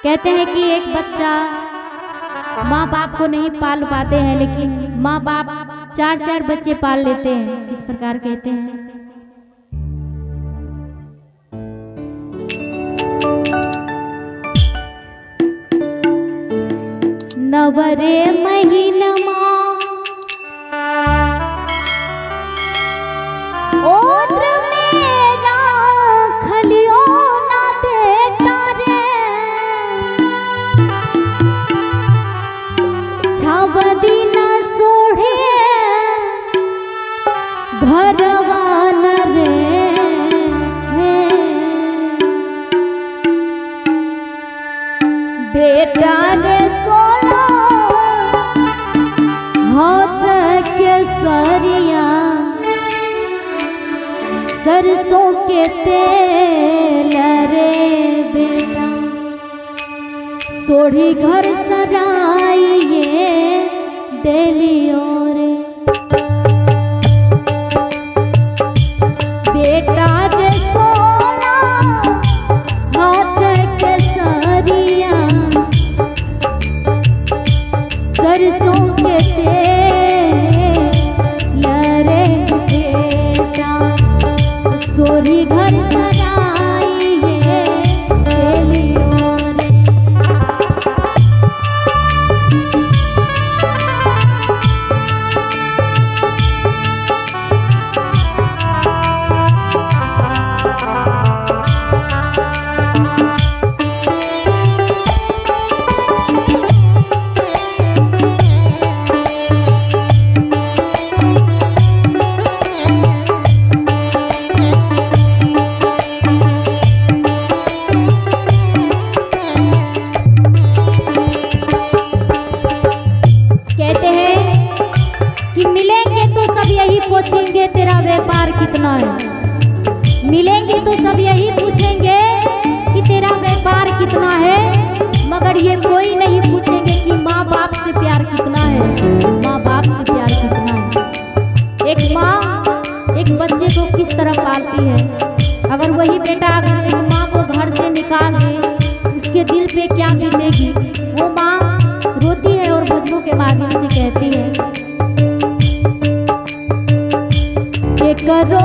कहते हैं कि एक बच्चा माँ बाप को नहीं पाल पाते हैं, लेकिन माँ बाप 4-4 बच्चे पाल लेते हैं। इस प्रकार कहते हैं। नवरे महीनमा ओद्र मेरा खलियो ना बेटा रे, छावदी न सोढ़े घरवान रे, बेटा रे सोला हाथ के सरिया सरसों के तेल रे बेटा, सोढ़ी घर सराइए देलियो रे, बेटा रे सोला हाथ के सरिया सरसों के तेल रे बेटा, सोरी घर सराइए देलियो रे। पूछेंगे तेरा व्यापार कितना है, मिलेंगे तो सब यही पूछेंगे कि तेरा व्यापार कितना है, मगर ये कोई नहीं पूछेंगे कि माँ बाप से प्यार कितना है, माँ बाप से प्यार कितना है। एक माँ एक बच्चे को किस तरह पालती है, अगर वही बेटा अगर एक माँ को घर से निकाल दे उसके दिल पे क्या बीतेगी। वो माँ रोती है और भजनों के माध्यम से कहती है, करो